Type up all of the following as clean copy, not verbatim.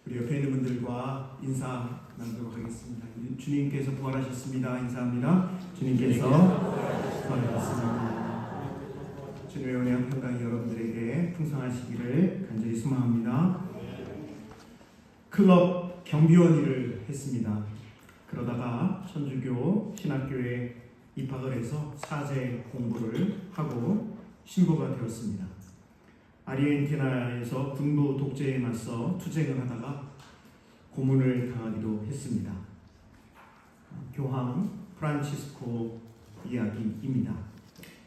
우리 옆에 있는 분들과 인사 나누도록 하겠습니다. 주님께서 부활하셨습니다. 인사합니다. 주님께서 부활하셨습니다. 주님의 은혜와 평강이 여러분들에게 풍성하시기를 간절히 소망합니다. 클럽 경비원 일을 했습니다. 그러다가 천주교 신학교에 입학을 해서 사제 공부를 하고 신부가 되었습니다. 아르헨티나에서 군부 독재에 맞서 투쟁을 하다가 고문을 당하기도 했습니다. 교황 프란치스코 이야기입니다.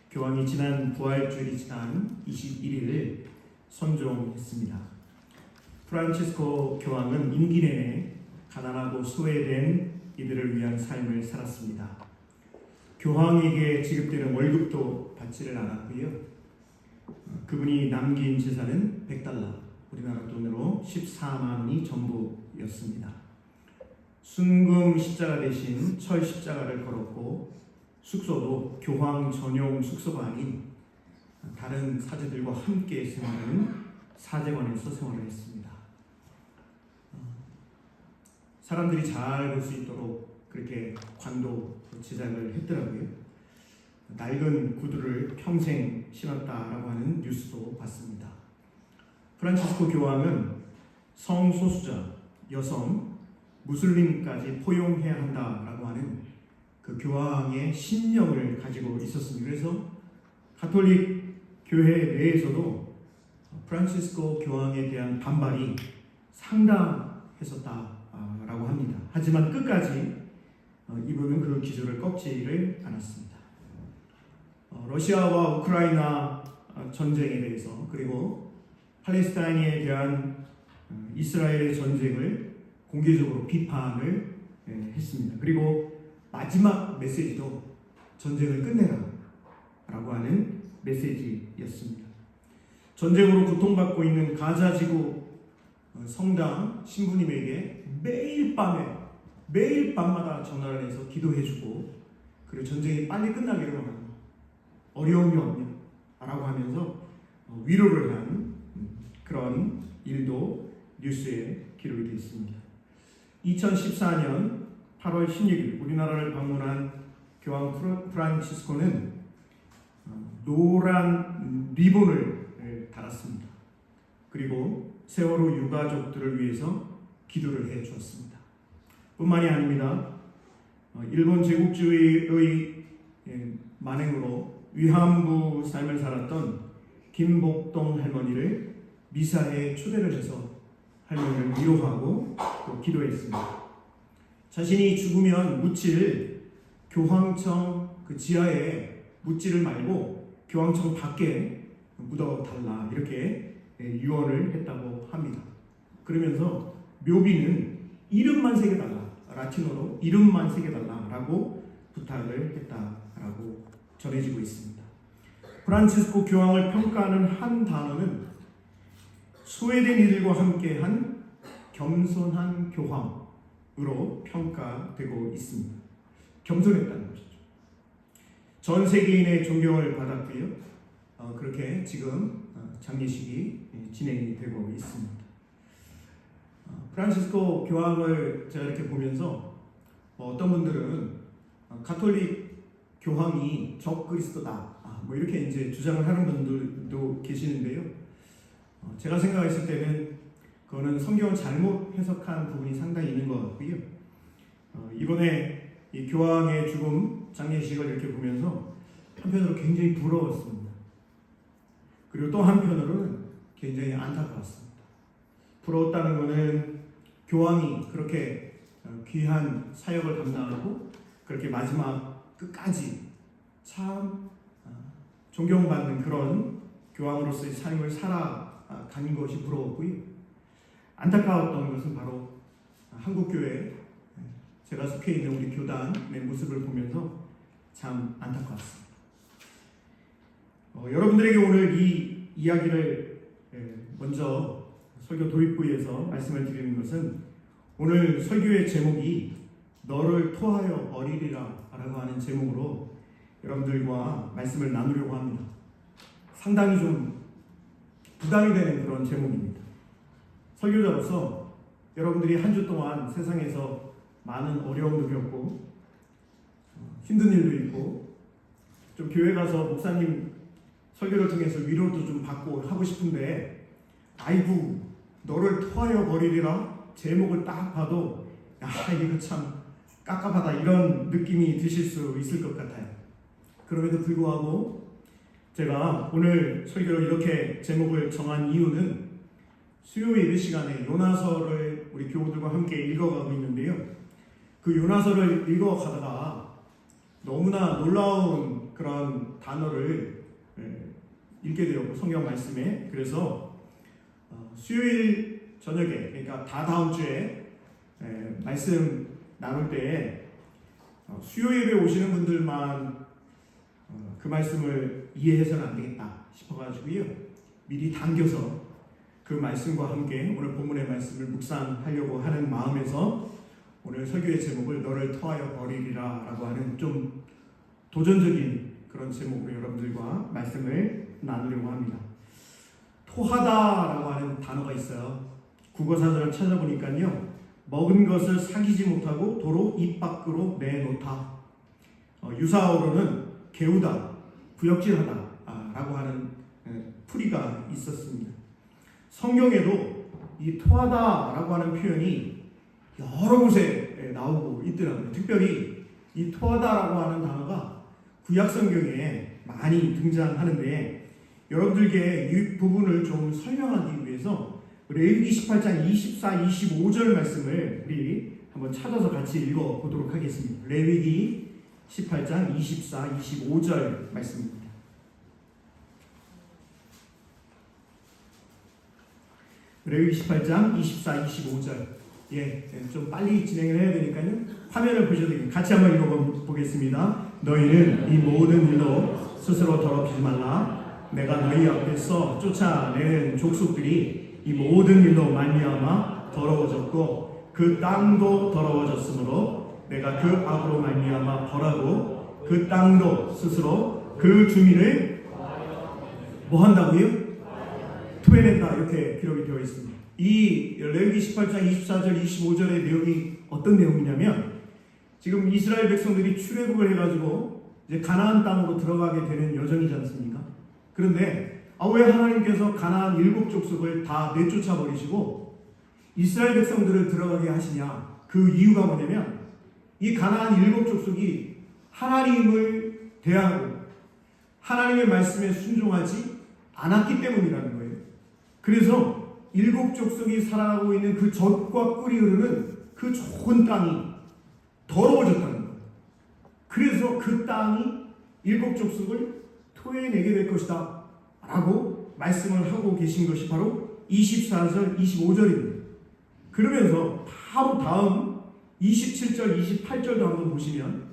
교황이 지난 부활주일이 지난 21일 선종했습니다. 프란치스코 교황은 임기 내내 가난하고 소외된 이들을 위한 삶을 살았습니다. 교황에게 지급되는 월급도 받지를 않았고요. 그분이 남긴 재산은 $100, 우리나라 돈으로 14만 원이 전부였습니다. 순금 십자가 대신 철 십자가를 걸었고 숙소도 교황 전용 숙소가 아닌 다른 사제들과 함께 생활하는 사제관에서 생활을 했습니다. 사람들이 잘 볼 수 있도록 그렇게 관도 제작을 했더라고요. 낡은 구두를 평생 신었다라고 하는 뉴스도 봤습니다. 프란치스코 교황은 성소수자, 여성, 무슬림까지 포용해야 한다라고 하는 그 교황의 신념을 가지고 있었습니다. 그래서 가톨릭 교회 내에서도 프란치스코 교황에 대한 반발이 상당했었다라고 합니다. 하지만 끝까지 이분은 그 기조를 꺾지를 않았습니다. 러시아와 우크라이나 전쟁에 대해서 그리고 팔레스타인에 대한 이스라엘의 전쟁을 공개적으로 비판을 했습니다. 그리고 마지막 메시지도 전쟁을 끝내라 라고 하는 메시지였습니다. 전쟁으로 고통받고 있는 가자지구 성당 신부님에게 매일 밤마다 전화를 해서 기도해주고 그리고 전쟁이 빨리 끝나기를 원합니다. 어려움이 없냐? 라고 하면서 위로를 한 그런 일도 뉴스에 기록이 되어 있습니다. 2014년 8월 16일 우리나라를 방문한 교황 프란치스코는 노란 리본을 달았습니다. 그리고 세월호 유가족들을 위해서 기도를 해 주었습니다. 뿐만이 아닙니다. 일본 제국주의의 만행으로 위안부 삶을 살았던 김복동 할머니를 미사에 초대를 해서 할머니를 위로하고 또 기도했습니다. 자신이 죽으면 묻힐 교황청 그 지하에 묻지를 말고 교황청 밖에 묻어달라 이렇게 유언을 했다고 합니다. 그러면서 묘비는 이름만 새겨달라, 라틴어로 이름만 새겨달라라고 부탁을 했다라고 전해지고 있습니다. 프란치스코 교황을 평가하는 한 단어는 소외된 이들과 함께한 겸손한 교황으로 평가되고 있습니다. 겸손했다는 것이죠. 전 세계인의 존경을 받았고요. 그렇게 지금 장례식이 진행이 되고 있습니다. 프란치스코 교황을 제가 이렇게 보면서 어떤 분들은 가톨릭 교황이 적그리스도다 뭐 이렇게 이제 주장을 하는 분들도 계시는데요. 제가 생각했을 때는 그거는 성경을 잘못 해석한 부분이 상당히 있는 것 같고요. 이번에 이 교황의 죽음 장례식을 이렇게 보면서 한편으로 굉장히 부러웠습니다. 그리고 또 한편으로는 굉장히 안타까웠습니다. 부러웠다는 것은 교황이 그렇게 귀한 사역을 감당하고 그렇게 마지막 끝까지 참 존경받는 그런 교황으로서의 삶을 살아간 것이 부러웠고요. 안타까웠던 것은 바로 한국교회 제가 속해 있는 우리 교단의 모습을 보면서 참 안타까웠습니다. 여러분들에게 오늘 이 이야기를 먼저 설교 도입부에서 말씀을 드리는 것은 오늘 설교의 제목이 너를 토하여 버리리라 라고 하는 제목으로 여러분들과 말씀을 나누려고 합니다. 상당히 좀 부담이 되는 그런 제목입니다. 설교자로서 여러분들이 한 주 동안 세상에서 많은 어려움도 겪고 힘든 일도 있고 좀 교회 가서 목사님 설교를 통해서 위로도 좀 받고 하고 싶은데 아이고 너를 토하여 버리리라 제목을 딱 봐도 야 이거 참 깝깝하다 이런 느낌이 드실 수 있을 것 같아요. 그럼에도 불구하고 제가 오늘 설교를 이렇게 제목을 정한 이유는 수요 예배 시간에 요나서를 우리 교우들과 함께 읽어가고 있는데요. 그 요나서를 읽어가다가 너무나 놀라운 그런 단어를 읽게 되었고 성경 말씀에 그래서 수요일 저녁에 그러니까 다다음 주에 말씀 나눌 때에 수요 예배 오시는 분들만 그 말씀을 이해해서는 안 되겠다 싶어가지고요. 미리 당겨서 그 말씀과 함께 오늘 본문의 말씀을 묵상하려고 하는 마음에서 오늘 설교의 제목을 너를 토하여 버리리라 라고 하는 좀 도전적인 그런 제목으로 여러분들과 말씀을 나누려고 합니다. 토하다라고 하는 단어가 있어요. 국어사전을 찾아보니까요. 먹은 것을 사귀지 못하고 도로 입 밖으로 내놓다. 유사어로는 개우다, 구역질하다 라고 하는 풀이가 있었습니다. 성경에도 이 토하다라고 하는 표현이 여러 곳에 나오고 있더라고요. 특별히 이 토하다라고 하는 단어가 구약 성경에 많이 등장하는데 여러분들께 이 부분을 좀 설명하기 위해서 레위기 18장 24, 25절 말씀을 우리 한번 찾아서 같이 읽어보도록 하겠습니다. 레위기 18장 24, 25절 말씀입니다. 레위기 18장 24, 25절 좀 빨리 진행을 해야 되니까요. 화면을 보셔도 됩니다. 같이 한번 읽어보겠습니다. 너희는 이 모든 일로 스스로 더럽히지 말라. 내가 너희 앞에서 쫓아내는 족속들이 이 모든 일로 말미암아 더러워졌고 그 땅도 더러워졌으므로 내가 그 악으로 말미암아 벌하고 그 땅도 스스로 그 주민을 뭐 한다고요? 토해낸다 이렇게 기록이 되어 있습니다. 이 레위기 18장 24절 25절의 내용이 어떤 내용이냐면 지금 이스라엘 백성들이 출애굽을 해가지고 이제 가나안 땅으로 들어가게 되는 여정이지 않습니까? 그런데 왜 하나님께서 가나안 7족속을 다 내쫓아 버리시고 이스라엘 백성들을 들어가게 하시냐? 그 이유가 뭐냐면 이 가나안 7족속이 하나님을 대하고 하나님의 말씀에 순종하지 않았기 때문이라는 거예요. 그래서 7족속이 살아가고 있는 그 젖과 꿀이 흐르는 그 좋은 땅이 더러워졌다는 거예요. 그래서 그 땅이 7족속을 토해내게 될 것이다 라고 말씀을 하고 계신 것이 바로 24절 25절입니다. 그러면서 바로 다음 27절 28절도 한번 보시면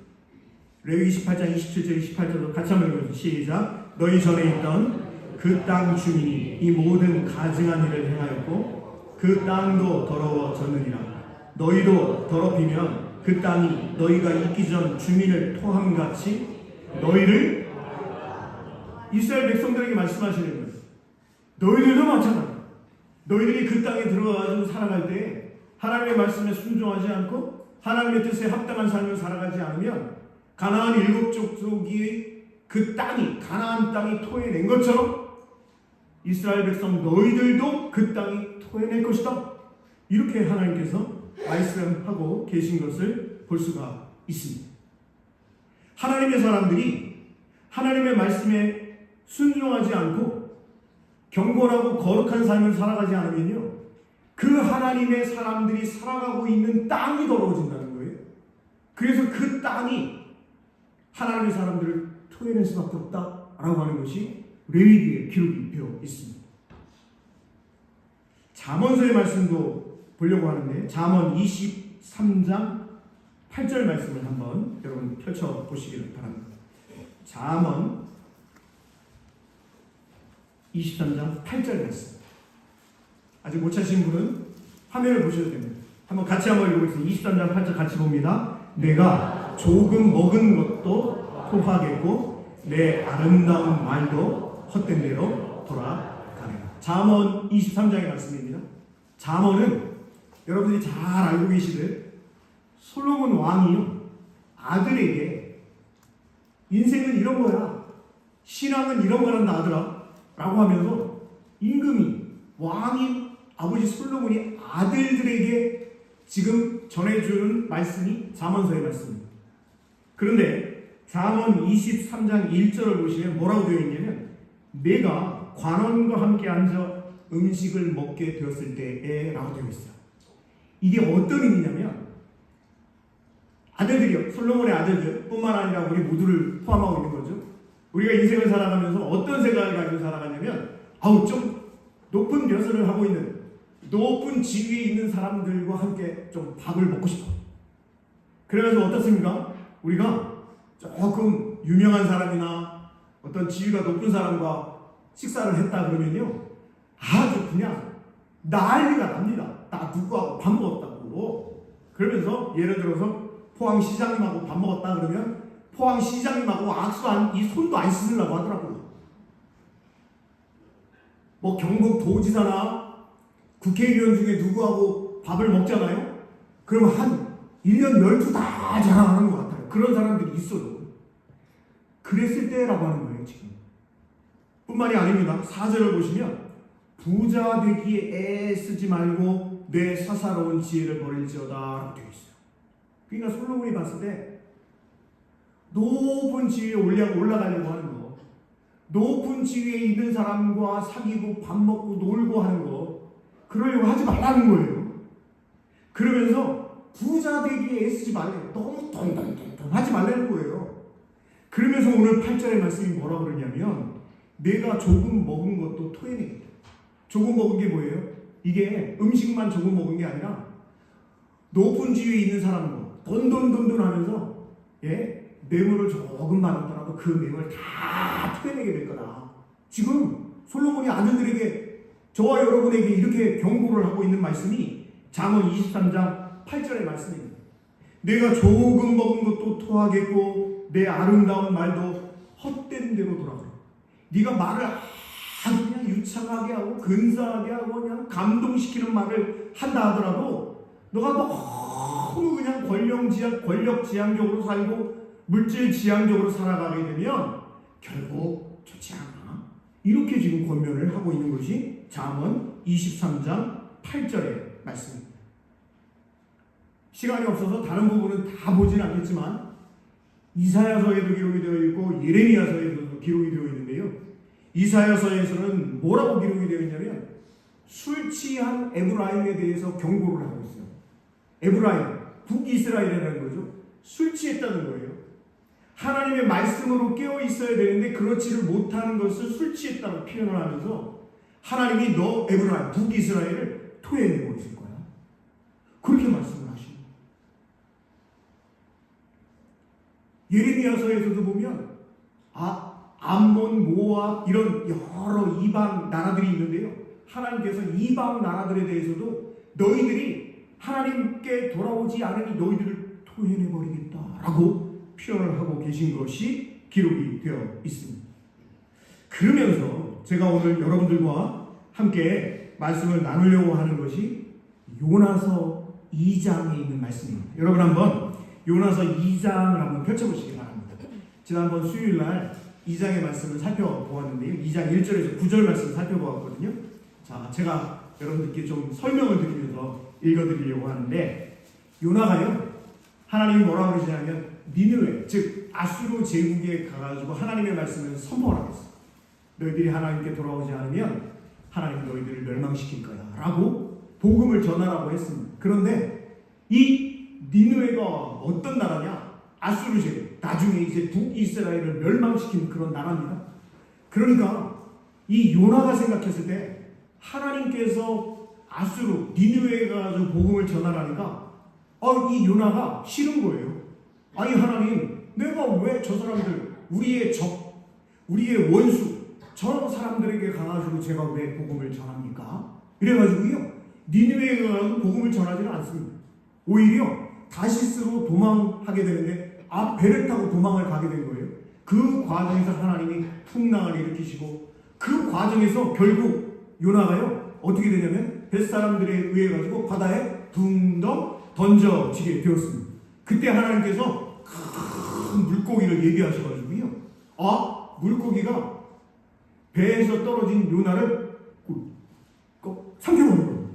레위기 18장 27절 28절도 같이 한번 읽어주세요. 시작. 너희 전에 있던 그 땅 주민이 이 모든 가증한 일을 행하였고 그 땅도 더러워졌느니라. 너희도 더럽히면 그 땅이 너희가 있기 전 주민을 토함같이 너희를 이스라엘 백성들에게 말씀하시는 거예요. 너희들도 마찬가지야. 너희들이 그 땅에 들어가가지고 살아갈 때 하나님의 말씀에 순종하지 않고 하나님의 뜻에 합당한 삶을 살아가지 않으면 가나안 7족속이 그 땅이 가나안 땅이 토해낸 것처럼 이스라엘 백성 너희들도 그 땅이 토해낼 것이다. 이렇게 하나님께서 말씀하고 계신 것을 볼 수가 있습니다. 하나님의 사람들이 하나님의 말씀에 순종하지 않고 경건하고 거룩한 삶을 살아가지 않으면요, 그 하나님의 사람들이 살아가고 있는 땅이 더러워진다는 거예요. 그래서 그 땅이 하나님의 사람들을 토해낼 수밖에 없다라고 하는 것이 레위기에 기록이 되어 있습니다. 잠언서의 말씀도 보려고 하는데 잠언 23장 8절 말씀을 한번 여러분 펼쳐보시기를 바랍니다. 잠언 23장 8절 말씀. 아직 못 찾으신 분은 화면을 보셔도 됩니다. 한번 같이 한번 읽어보겠습니다. 23장 8절 같이 봅니다. 내가 조금 먹은 것도 토하겠고 내 아름다운 말도 헛된 대로 돌아가리라. 잠언 23장의 말씀입니다. 잠언은 여러분들이 잘 알고 계시듯 솔로몬 왕이요, 아들에게 인생은 이런 거야, 신앙은 이런 거란다 아들아 라고 하면서 임금이, 왕인 아버지 솔로몬이 아들들에게 지금 전해주는 말씀이 잠언서의 말씀입니다. 그런데 잠언 23장 1절을 보시면 뭐라고 되어 있냐면, 내가 관원과 함께 앉아 음식을 먹게 되었을 때에 라고 되어 있어요. 이게 어떤 의미냐면, 아들들이요, 솔로몬의 아들들 뿐만 아니라 우리 모두를 포함하고 있는 거죠. 우리가 인생을 살아가면서 어떤 생각을 가지고 살아가냐면, 좀 높은 벼슬을 하고 있는, 높은 지위에 있는 사람들과 함께 좀 밥을 먹고 싶어. 그래가지고 어떻습니까? 우리가 조금 유명한 사람이나 어떤 지위가 높은 사람과 식사를 했다 그러면요, 아주 그냥 난리가 납니다. 나 누구하고 밥 먹었다고. 그러면서 예를 들어서 포항시장님하고 밥 먹었다 그러면 포항시장님하고 이 손도 안 씻으려고 하더라고요. 뭐 경북도지사나 국회의원 중에 누구하고 밥을 먹잖아요. 그러면 한 1년 12 다 자랑하는 것 같아요. 그런 사람들이 있어요. 그랬을 때라고 하는 거예요, 지금. 뿐만이 아닙니다. 4절을 보시면, 부자 되기에 애쓰지 말고 내 사사로운 지혜를 버릴지어다 라고 되어 있어요. 그러니까 솔로몬이 봤을 때 높은 지위에 올라가려고 하는 거, 높은 지위에 있는 사람과 사귀고 밥 먹고 놀고 하는 거, 그러려고 하지 말라는 거예요. 그러면서 부자 되기에 애쓰지 말래요. 너무 똥똥똥똥 하지 말라는 거예요. 그러면서 오늘 8절의 말씀이 뭐라고 그러냐면, 내가 조금 먹은 것도 토해내겠다. 조금 먹은 게 뭐예요? 이게 음식만 조금 먹은 게 아니라 높은 지위에 있는 사람과 돈돈 하면서 뇌물을 조금 받았더라도 그 뇌물을 다 토해내게 될 거다. 지금 솔로몬이 아들들에게, 저와 여러분에게 이렇게 경고를 하고 있는 말씀이 잠언 23장 8절의 말씀입니다. 내가 조금 먹은 것도 토하겠고 내 아름다운 말도 헛된 대로 돌아가라. 네가 말을 그냥 유창하게 하고 근사하게 하고 그냥 감동시키는 말을 한다 하더라도 너가 너무 그냥 권력지향적으로 살고 물질지향적으로 살아가게 되면 결국 좋지 않아. 이렇게 지금 권면을 하고 있는 것이 잠언 23장 8절의 말씀입니다. 시간이 없어서 다른 부분은 다 보진 않겠지만 이사야서에도 기록이 되어 있고 예레미야서에도 기록이 되어 있는데요. 이사야서에서는 뭐라고 기록이 되어 있냐면, 술 취한 에브라임에 대해서 경고를 하고 있어요. 에브라임, 북이스라엘이라는 거죠. 술 취했다는 거예요. 하나님의 말씀으로 깨어 있어야 되는데 그렇지를 못하는 것을 술 취했다고 표현을 하면서 하나님이 너 에브라임, 북이스라엘을 토해내고 있을 거야. 그렇게 말씀을 하시는 거예요. 예레미야서에서도 보면 암몬, 모압 이런 여러 이방 나라들이 있는데요. 하나님께서 이방 나라들에 대해서도 너희들이 하나님께 돌아오지 않으니 너희들을 토해내버리겠다라고 표현을 하고 계신 것이 기록이 되어 있습니다. 그러면서 제가 오늘 여러분들과 함께 말씀을 나누려고 하는 것이 요나서 2장에 있는 말씀입니다. 여러분 한번 요나서 2장을 한번 펼쳐보시기 바랍니다. 지난번 수요일날 2장의 말씀을 살펴보았는데요. 2장 1절에서 9절 말씀을 살펴보았거든요. 자, 제가 여러분들께 좀 설명을 드리면서 읽어드리려고 하는데, 요나가요, 하나님이 뭐라고 그러시냐면 니느웨, 즉 아수르 제국에 가가지고 하나님의 말씀을 선포하라고 했어요. 너희들이 하나님께 돌아오지 않으면 하나님 너희들을 멸망시킬 거야 라고 복음을 전하라고 했습니다. 그런데 이 니느웨가 어떤 나라냐? 아수르 제국, 나중에 이제 북이스라엘을 멸망시킨 그런 나라입니다. 그러니까 이 요나가 생각했을 때 하나님께서 아수르, 니느웨에 가서 복음을 전하라니까 이 요나가 싫은 거예요. 아니 하나님, 내가 왜 저 사람들, 우리의 적, 우리의 원수, 저 사람들에게 가가지고 제가 왜 복음을 전합니까? 이래가지고요, 니느웨에 가서 복음을 전하지는 않습니다. 오히려 다시스로 도망하게 되는데 배를 타고 도망을 가게 된 거예요. 그 과정에서 하나님이 풍랑을 일으키시고 그 과정에서 결국 요나가요 어떻게 되냐면 벳사람들에 의해 가지고 바다에 둥덩 던져지게 되었습니다. 그때 하나님께서 큰 물고기를 얘기하셔가지고요. 물고기가 배에서 떨어진 요나를 삼켜버린 거예요.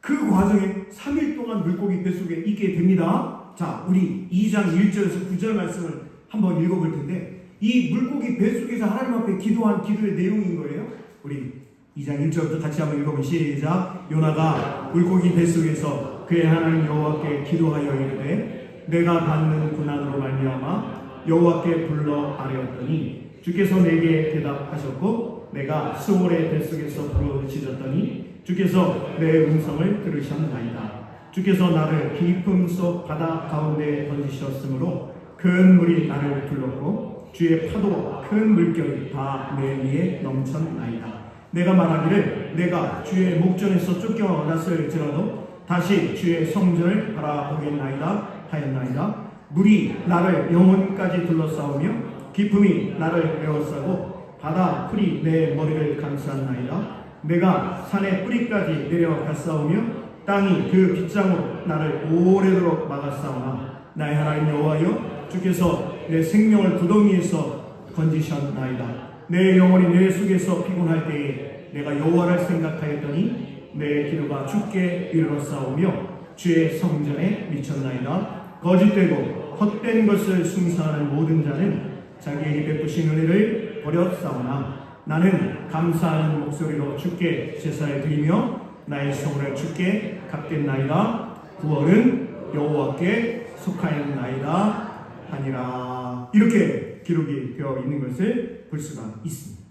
그 과정에 3일 동안 물고기 뱃속에 있게 됩니다. 자, 우리 2장 1절에서 9절 말씀을 한번 읽어볼 텐데, 이 물고기 뱃속에서 하나님 앞에 기도한 기도의 내용인 거예요. 우리 2장 1절부터 같이 한번 읽어보면 시작. 요나가 물고기 뱃속에서 그의 하나님 여호와께 기도하여 이르되 내가 받는 고난으로 말미암아 여호와께 불러 아뢰었더니 주께서 내게 대답하셨고 내가 수월의 뱃속에서 부르짖었더니 주께서 내 음성을 들으셨나이다. 주께서 나를 깊음 속 바다 가운데 던지셨으므로 큰 물이 나를 둘렀고 주의 파도와 큰 물결이 다 내 위에 넘쳤나이다. 내가 말하기를 내가 주의 목전에서 쫓겨났을지라도 다시 주의 성전을 바라보겠나이다 하였나이다. 물이 나를 영혼까지 둘러싸우며 깊음이 나를 에워싸고 바다 풀이 내 머리를 감쌌나이다. 내가 산의 뿌리까지 내려갔사오며 땅이 그 빗장으로 나를 오래도록 막았사오나 나의 하나님 여호와여 주께서 내 생명을 구덩이에서 건지셨나이다. 내 영혼이 내 속에서 피곤할 때에 내가 여호와를 생각하였더니 내 기도가 주께 이르렀사오며 주의 성전에 미쳤나이다. 거짓되고 헛된 것을 숭상하는 모든 자는 자기에게 베푸신 은혜를 버렸사오나 나는 감사하는 목소리로 주께 제사를 드리며 나의 소원을 주께 갚겠나이다. 구원은 여호와께 속하였나이다 하니라. 이렇게 기록이 되어 있는 것을 볼 수가 있습니다.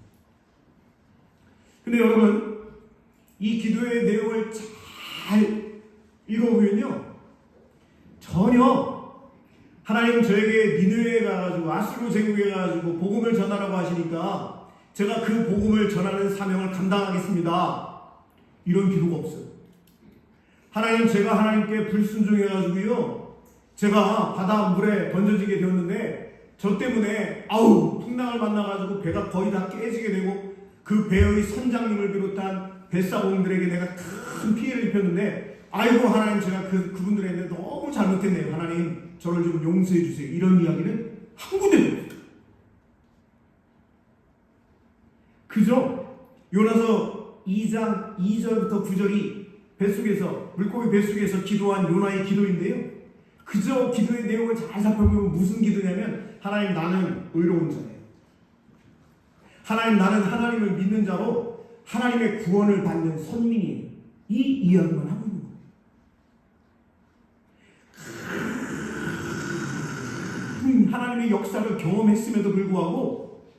근데 여러분, 이 기도의 내용을 잘 읽어보면요, 전혀 하나님 저에게 니느웨에 가가지고 아수르 제국에 가가지고 복음을 전하라고 하시니까 제가 그 복음을 전하는 사명을 감당하겠습니다, 이런 기도가 없어요. 하나님, 제가 하나님께 불순종해가지고요, 제가 바다 물에 던져지게 되었는데 저 때문에 풍랑을 만나가지고 배가 거의 다 깨지게 되고 그 배의 선장님을 비롯한 뱃사공들에게 내가 큰 피해를 입혔는데 아이고 하나님, 제가 그분들에게 너무 잘못했네요. 하나님 저를 좀 용서해 주세요. 이런 이야기는 한 군데도 없어요. 그죠? 요나서 2장 2절부터 9절이 물고기 뱃속에서 기도한 요나의 기도인데요, 그저 기도의 내용을 잘 살펴보면 무슨 기도냐면 하나님, 나는 의로운 자예요. 하나님, 나는 하나님을 믿는 자로 하나님의 구원을 받는 선민이에요. 이 이야기만 하고 있는 거예요. 하나님의 역사를 경험했음에도 불구하고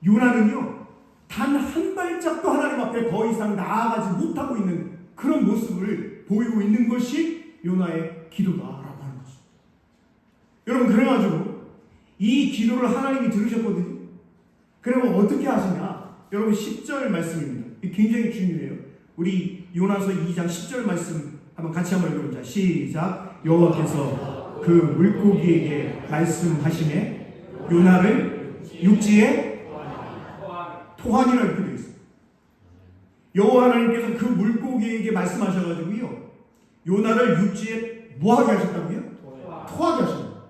요나는요, 단 한 발짝도 하나님 앞에 더 이상 나아가지 못하고 있는 그런 모습을 보이고 있는 것이 요나의 기도다라고 하는 것입니다. 여러분, 그래가지고 이 기도를 하나님이 들으셨거든요. 그러면 어떻게 하시냐? 여러분, 10절 말씀입니다. 굉장히 중요해요. 우리 요나서 2장 10절 말씀 한번 같이 한번 읽어보자. 시작. 여호와께서 그 물고기에게 말씀하시매 요나를 육지에 토하니라 이렇게 되어 있습니다. 여호와 하나님께서 그 물고기에게 말씀하셔가지고요, 요나를 육지에 뭐하게 하셨다고요? 토하게 하셨습니다.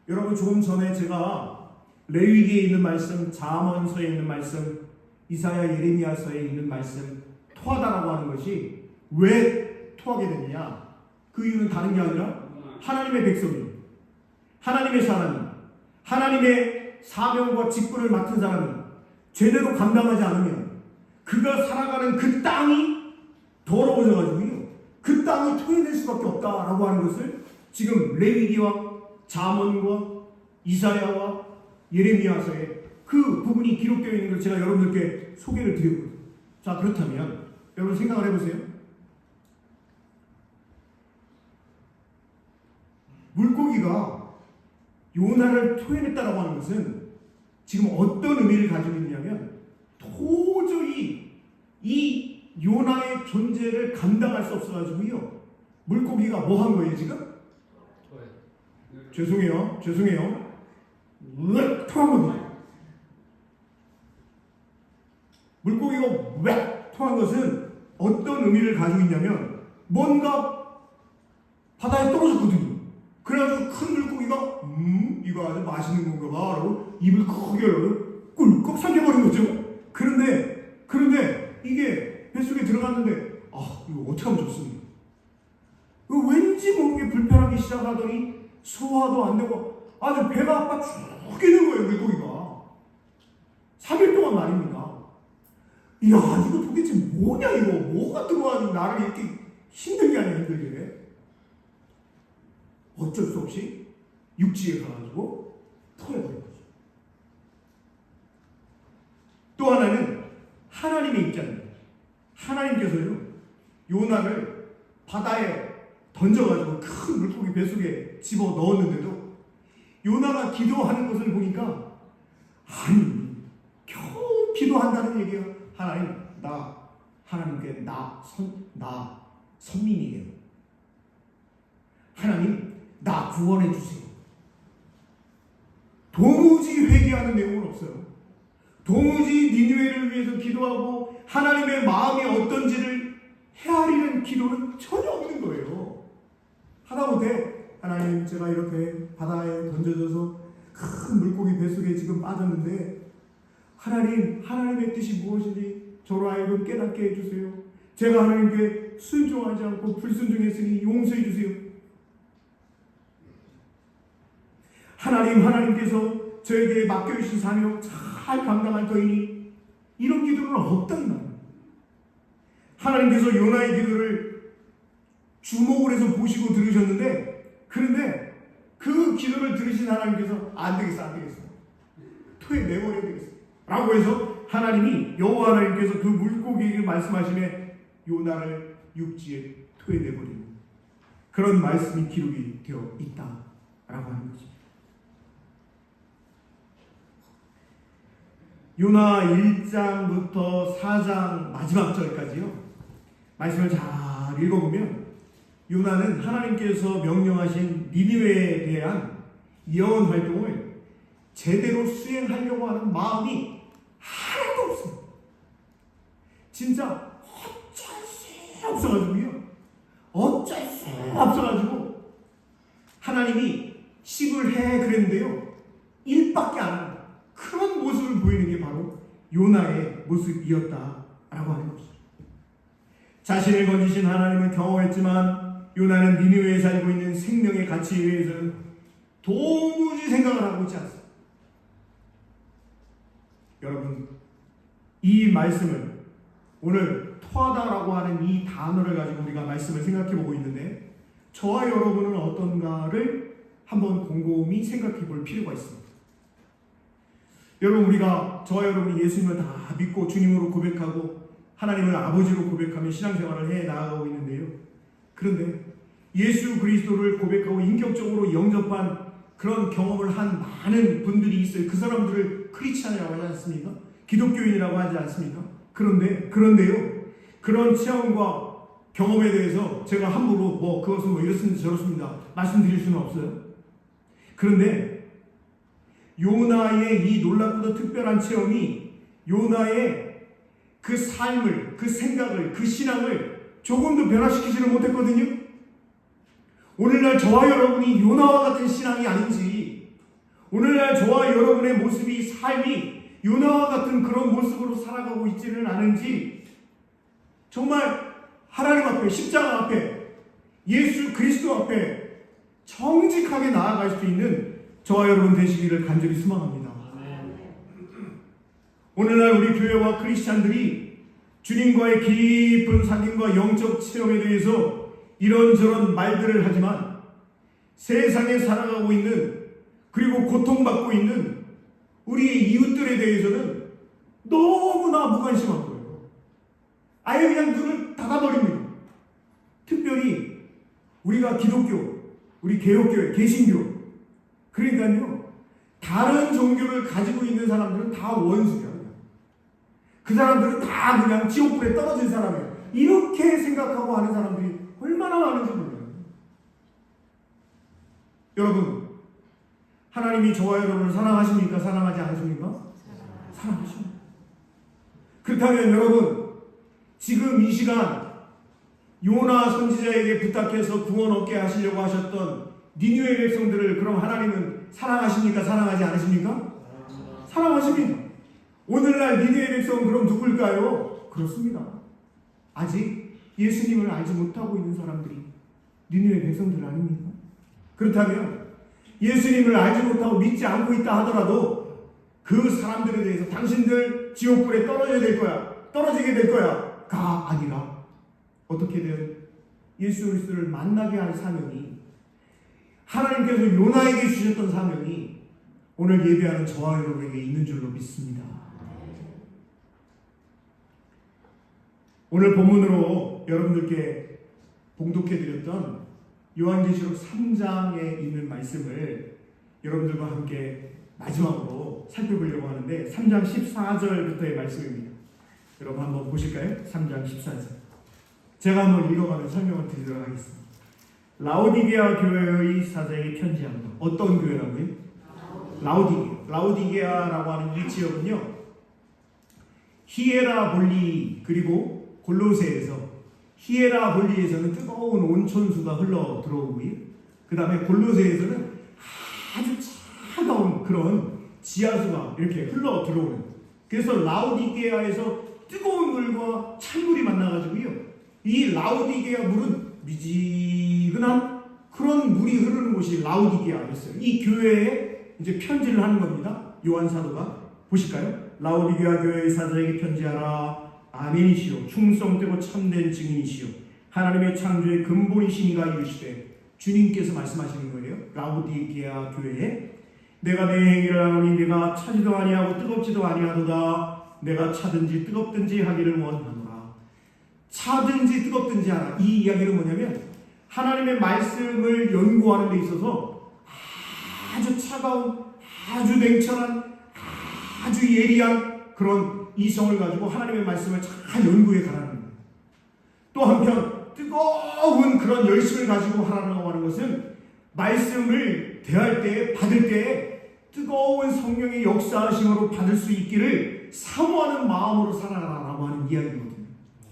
여러분, 조금 전에 제가 레위기에 있는 말씀, 잠언서에 있는 말씀, 이사야 예레미야서에 있는 말씀, 토하다라고 하는 것이 왜 토하게 됐느냐? 그 이유는 다른 게 아니라 하나님의 백성이, 하나님의 사람이, 하나님의 사명과 직분을 맡은 사람이 제대로 감당하지 않으면 그가 살아가는 그 땅이 더러워져가지고요, 그 땅이 토해낼 수밖에 없다라고 하는 것을 지금 레위기와 잠언과 이사야와 예레미야서에 그 부분이 기록되어 있는 걸 제가 여러분들께 소개를 드렸거든요. 자, 그렇다면 여러분 생각을 해보세요. 물고기가 요나를 토해냈다라고 하는 것은 지금 어떤 의미를 가지고 있냐면, 도저히 이 요나의 존재를 감당할 수 없어가지고요, 물고기가 뭐 한 거예요 지금? 죄송해요. 토한 겁니다. 물고기가 왜 토한 것은 어떤 의미를 가지고 있냐면, 뭔가 바다에 떨어졌거든요. 그래가지고 큰 물고기가 이거 아주 맛있는 건가 봐 라고 입을 크게 열고 꿀꺽 삼켜버린 거죠. 그런데 이게 뱃속에 들어갔는데 이거 어떻게 하면 좋습니까? 왠지 모르게 불편하기 시작하더니 소화도 안 되고 아주 배가 아파 죽겠는 거예요. 물고기가 3일 동안 말입니다. 이야, 이거 도대체 뭐냐, 이거 뭐가 들어와서 나를 이렇게 힘들게 하냐, 힘들게. 어쩔 수 없이 육지에 가가지고 토해버린 거죠. 또 하나는 하나님의 입장입니다. 하나님께서요 요나를 바다에 던져가지고 큰 물고기 뱃속에 집어 넣었는데도 요나가 기도하는 것을 보니까 겨우 기도한다는 얘기가 하나님, 하나님께 선민이에요. 하나님, 나 구원해 주세요. 도무지 회개하는 내용은 없어요. 도무지 니느웨를 위해서 기도하고 하나님의 마음이 어떤지를 헤아리는 기도는 전혀 없는 거예요. 하다못해 하나님, 제가 이렇게 바다에 던져져서 큰 물고기 뱃속에 지금 빠졌는데 하나님의 뜻이 무엇인지 저로 하여금 깨닫게 해주세요. 제가 하나님께 순종하지 않고 불순종했으니 용서해 주세요. 하나님께서 저에게 맡겨주신 사명 잘 감당할 터이니 이런 기도는 없다 이 말이에요. 하나님께서 요나의 기도를 주목을 해서 보시고 들으셨는데, 그런데 그 기도를 들으신 하나님께서 안 되겠어 토해 내버려야 되겠어 라고 해서 하나님이 여호와 하나님께서 그 물고기에게 말씀하시며 요나를 육지에 토해 내버리는 그런 말씀이 기록이 되어 있다라고 하는 거죠. 요나 1장부터 4장 마지막 절까지요 말씀을 잘 읽어보면 요나는 하나님께서 명령하신 니느웨에 대한 예언 활동을 제대로 수행하려고 하는 마음이 하나도 없어요. 진짜 어쩔 수 없어가지고요. 어쩔 수 없어가지고 하나님이 10을 해 그랬는데요. 1밖에 안 하는 그런 모습을 보이는 게 바로 요나의 모습이었다라고 하는 것이죠. 자신을 건지신 하나님은 경험했지만 요나는 니느웨에 살고 있는 생명의 가치에 대해서는 도무지 생각을 하고 있지 않습니다. 여러분, 이 말씀을 오늘 토하다라고 하는 이 단어를 가지고 우리가 말씀을 생각해 보고 있는데 저와 여러분은 어떤가를 한번 곰곰이 생각해 볼 필요가 있습니다. 여러분, 저와 여러분이 예수님을 다 믿고 주님으로 고백하고 하나님을 아버지로 고백하며 신앙생활을 해 나아가고 있는데요. 그런데 예수 그리스도를 고백하고 인격적으로 영접한 그런 경험을 한 많은 분들이 있어요. 그 사람들을 크리스찬이라고 하지 않습니까? 기독교인이라고 하지 않습니까? 그런데요. 그런 체험과 경험에 대해서 제가 함부로 그것은 이렇습니다 저렇습니다 말씀드릴 수는 없어요. 그런데 요나의 이 놀랍고도 특별한 체험이 요나의 그 삶을, 그 생각을, 그 신앙을 조금도 변화시키지는 못했거든요. 오늘날 저와 여러분이 요나와 같은 신앙이 아닌지, 오늘날 저와 여러분의 모습이, 삶이 요나와 같은 그런 모습으로 살아가고 있지는 않은지 정말 하나님 앞에, 십자가 앞에, 예수 그리스도 앞에 정직하게 나아갈 수 있는 저와 여러분 되시기를 간절히 소망합니다. 오늘날 우리 교회와 크리스찬들이 주님과의 깊은 사귐과 영적 체험에 대해서 이런저런 말들을 하지만 세상에 살아가고 있는, 그리고 고통받고 있는 우리의 이웃들에 대해서는 너무나 무관심한 거예요. 아예 그냥 눈을 닫아버립니다. 특별히 우리가 기독교, 우리 개혁교회, 개신교, 그러니까요, 다른 종교를 가지고 있는 사람들은 다 원수야. 그 사람들은 다 그냥 지옥불에 떨어진 사람이에요. 이렇게 생각하고 하는 사람들이 얼마나 많은지 몰라요. 여러분, 하나님이 저와 여러분을 사랑하십니까? 사랑하지 않으십니까? 사랑하십니다. 그렇다면 여러분, 지금 이 시간 요나 선지자에게 부탁해서 구원 얻게 하시려고 하셨던 니느웨 백성들을 그럼 하나님은 사랑하십니까? 사랑하지 않으십니까? 사랑하십니다. 오늘날 니느웨 백성은 그럼 누굴까요? 그렇습니다. 아직 예수님을 알지 못하고 있는 사람들이 니느웨 백성들 아닙니까? 그렇다면 예수님을 알지 못하고 믿지 않고 있다 하더라도 그 사람들에 대해서 당신들 지옥불에 떨어져야 될 거야, 떨어지게 될 거야 가 아니라 어떻게든 예수 그리스도를 만나게 할 사명이, 하나님께서 요나에게 주셨던 사명이 오늘 예배하는 저와 여러분에게 있는 줄로 믿습니다. 오늘 본문으로 여러분들께 봉독해드렸던 요한계시록 3장에 있는 말씀을 여러분들과 함께 마지막으로 살펴보려고 하는데 3장 14절부터의 말씀입니다. 여러분 한번 보실까요? 3장 14절. 제가 한번 읽어가며 설명을 드리도록 하겠습니다. 라오디게아 교회의 사자에게 편지합니다. 어떤 교회라고요? 라오디게아라고 하는 이 지역은요, 히에라볼리 그리고 골로새에서, 히에라볼리에서는 뜨거운 온천수가 흘러 들어오고요, 그 다음에 골로새에서는 아주 차가운 그런 지하수가 이렇게 흘러 들어오는, 그래서 라오디게아에서 뜨거운 물과 찬물이 만나가지고요, 이 라오디게아 물은 미지근한 그런 물이 흐르는 곳이 라오디게아였어요. 이 교회에 이제 편지를 하는 겁니다. 요한 사도가. 보실까요? 라오디게아 교회의 사자에게 편지하라. 아멘이시오. 충성되고 참된 증인이시오. 하나님의 창조의 근본이시니가 이르시되, 주님께서 말씀하시는 거예요. 라오디게아 교회에 내가 내 행위를 하노니 내가 차지도 아니하고 뜨겁지도 아니하도다. 내가 차든지 뜨겁든지 하기를 원하노라. 차든지 뜨겁든지 하라. 이 이야기는 뭐냐면 하나님의 말씀을 연구하는 데 있어서 아주 차가운, 아주 냉철한, 아주 예리한 그런 이성을 가지고 하나님의 말씀을 잘 연구해 가라는 거예요. 또 한편 뜨거운 그런 열심을 가지고 하라고 하는 것은 말씀을 대할 때, 받을 때 뜨거운 성령의 역사하심으로 받을 수 있기를 사모하는 마음으로 살아라라고 하는 이야기거든요.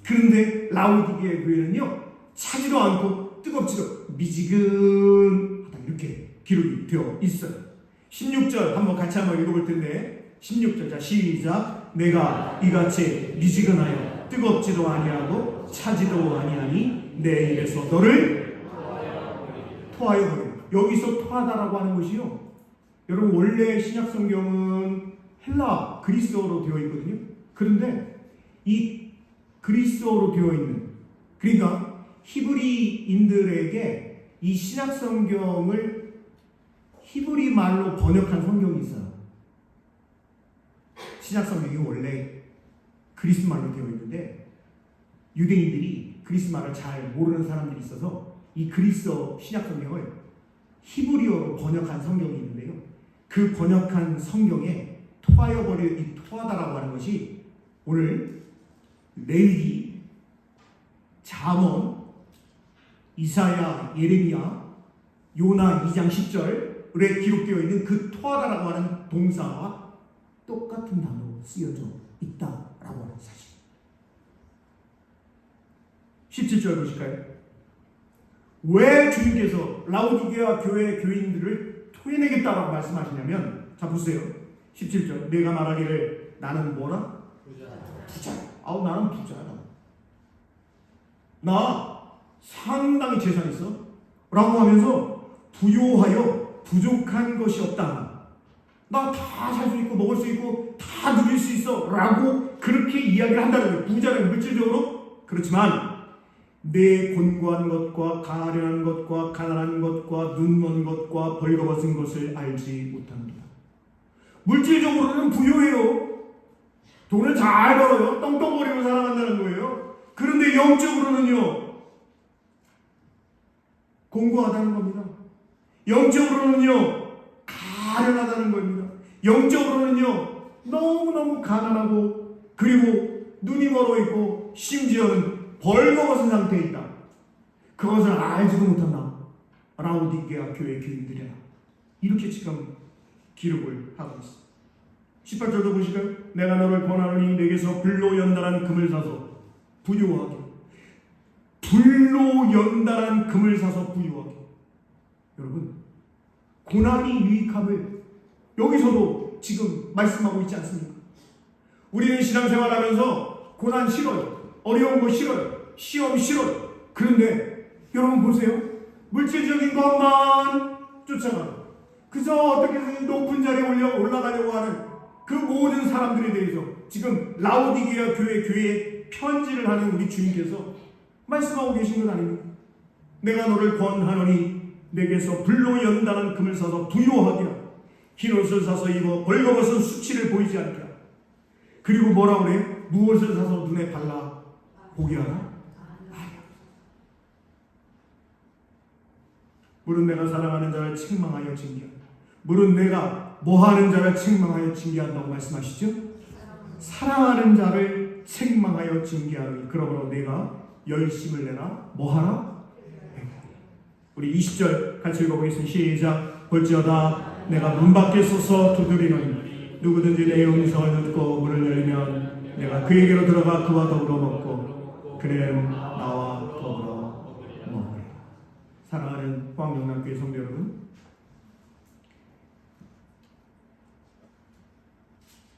그런데 라오디게아 교회는요, 차지도 않고 뜨겁지도 미지근하다 이렇게 기록이 되어 있어요. 16절 한번 같이 한번 읽어볼 텐데, 16절, 자 시작. 내가 이같이 미지근하여 뜨겁지도 아니하고 차지도 아니하니 내 입에서 너를 토하여 버려. 여기서 토하다라고 하는 것이요, 여러분 원래 신약 성경은 헬라 그리스어로 되어 있거든요. 그런데 이 그리스어로 되어 있는, 그러니까 히브리인들에게 이 신약 성경을 히브리 말로 번역한 성경이 있어요. 신약 성경이 원래 그리스 말로 되어 있는데 유대인들이 그리스 말을 잘 모르는 사람들이 있어서 이 그리스어 신약 성경을 히브리어로 번역한 성경이 있는데요, 그 번역한 성경에 토하여 버려, 이 토하다라고 하는 것이 오늘 레위기, 잠언, 이사야, 예레미야, 요나 2장 10절에 기록되어 있는 그 토하다라고 하는 동사와 똑같은 단어로 쓰여져 있다라고 하는 사실. 17절 보실까요? 왜 주님께서 라오디게아 교회 교인들을 토해내겠다라고 말씀하시냐면, 자 보세요. 17절. 내가 말하기를 나는 뭐라? 부자. 나는 부자다. 나 상당히 재산 있어. 라고 하면서 부요하여 부족한 것이 없다. 나 다 살 수 있고 먹을 수 있고 다 누릴 수 있어. 라고 그렇게 이야기를 한다는 거예요. 부자는 물질적으로. 그렇지만 내 곤고한 것과 가련한 것과 가난한 것과 눈먼 것과 벌거벗은 것을 알지 못합니다. 물질적으로는 부요해요. 돈을 잘 벌어요. 떵떵거리고 살아간다는 거예요. 그런데 영적으로는요, 공고하다는 겁니다. 영적으로는요, 가련하다는 겁니다. 영적으로는요, 너무너무 가난하고, 그리고 눈이 멀어 있고, 심지어는 벌거벗은 상태에 있다. 그것을 알지도 못한다. 라오디게아 교회 교인들이라. 이렇게 지금 기록을 하고 있습니다. 18절도 보실까요? 내가 너를 권하노니 내게서 불로 연달한 금을 사서 부요하게 불로 연단한 금을 사서 부유하게. 여러분, 고난이 유익함을 여기서도 지금 말씀하고 있지 않습니까? 우리는 신앙생활하면서 고난 싫어요. 어려운 거 싫어요. 시험 싫어요. 그런데 여러분 보세요. 물질적인 것만 쫓아가요. 그저 어떻게든 높은 자리에 올라가려고 하는 그 모든 사람들에 대해서 지금 라오디게아 교회에 편지를 하는 우리 주님께서 말씀하고 계신 것 아닙니까? 내가 너를 권하노니 내게서 불로 연단한 금을 사서 부유하게 하라. 흰옷을 사서 입어 벌거벗은 수치를 보이지 않게 하라. 그리고 뭐라 그래? 무엇을 사서 눈에 발라 보게 하라. 물은 내가 사랑하는 자를 책망하여 징계한다. 물은 내가 뭐하는 자를 책망하여 징계한다고 말씀하시죠? 사랑하는 자를 책망하여 징계하니 그러므로 내가 열심을 내라. 뭐하라? 우리 20절 같이 읽어보겠습니다. 시작. 볼지어다 내가 문 밖에 서서 두드리노니 누구든지 내 음성을 듣고 문을 열리면 내가 그에게로 들어가 그와 더불어 먹고 그는 나와 더불어 먹으리라. 사랑하는 포항영락교회 성도 여러분,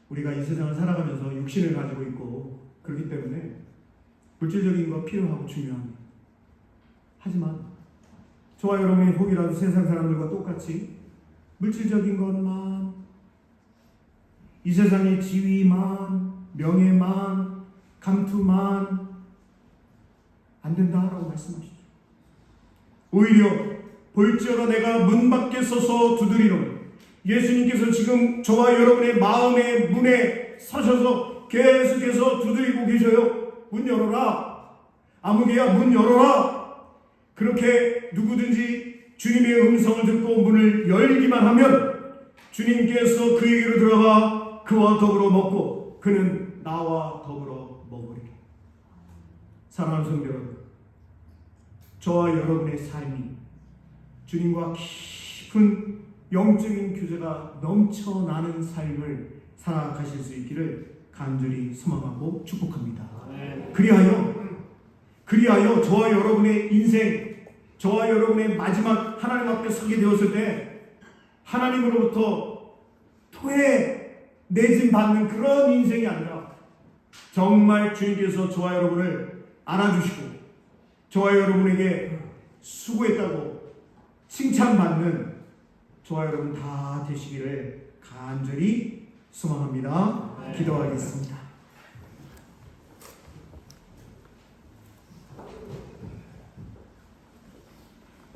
우리가 이 세상을 살아가면서 육신을 가지고 있고 그렇기 때문에 물질적인 거 필요하고 중요합니다. 하지만 저와 여러분이 혹이라도 세상 사람들과 똑같이 물질적인 것만, 이 세상의 지위만, 명예만, 감투만 안 된다라고 말씀하시죠. 오히려 볼지어다 내가 문 밖에 서서 두드리노니, 예수님께서 지금 저와 여러분의 마음의 문에 서셔서 계속해서 두드리고 계셔요. 문 열어라. 아무개야 문 열어라. 그렇게 누구든지 주님의 음성을 듣고 문을 열기만 하면 주님께서 그에게로 들어가 그와 더불어 먹고 그는 나와 더불어 먹으리라. 사랑하는 성도 여러분, 저와 여러분의 삶이 주님과 깊은 영적인 교제가 넘쳐나는 삶을 살아가실 수 있기를 간절히 소망하고 축복합니다. 그리하여 저와 여러분의 인생, 저와 여러분의 마지막 하나님 앞에 서게 되었을 때 하나님으로부터 토해내짐 받는 그런 인생이 아니라 정말 주님께서 저와 여러분을 안아주시고 저와 여러분에게 수고했다고 칭찬받는 저와 여러분 다 되시기를 간절히 소망합니다. 기도하겠습니다.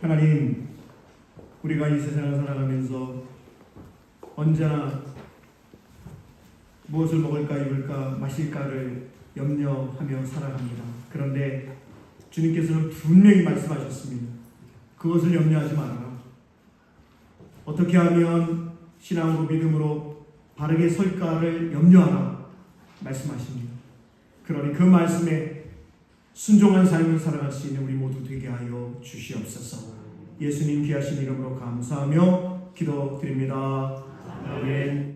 하나님, 우리가 이 세상을 살아가면서 언제나 무엇을 먹을까 입을까 마실까를 염려하며 살아갑니다. 그런데 주님께서는 분명히 말씀하셨습니다. 그것을 염려하지 말아라. 어떻게 하면 신앙으로 믿음으로 바르게 설까를 염려하라 말씀하십니다. 그러니 그 말씀에 순종한 삶을 살아갈 수 있는 우리 모두 되게 하여 주시옵소서. 예수님 귀하신 이름으로 감사하며 기도드립니다. 아멘.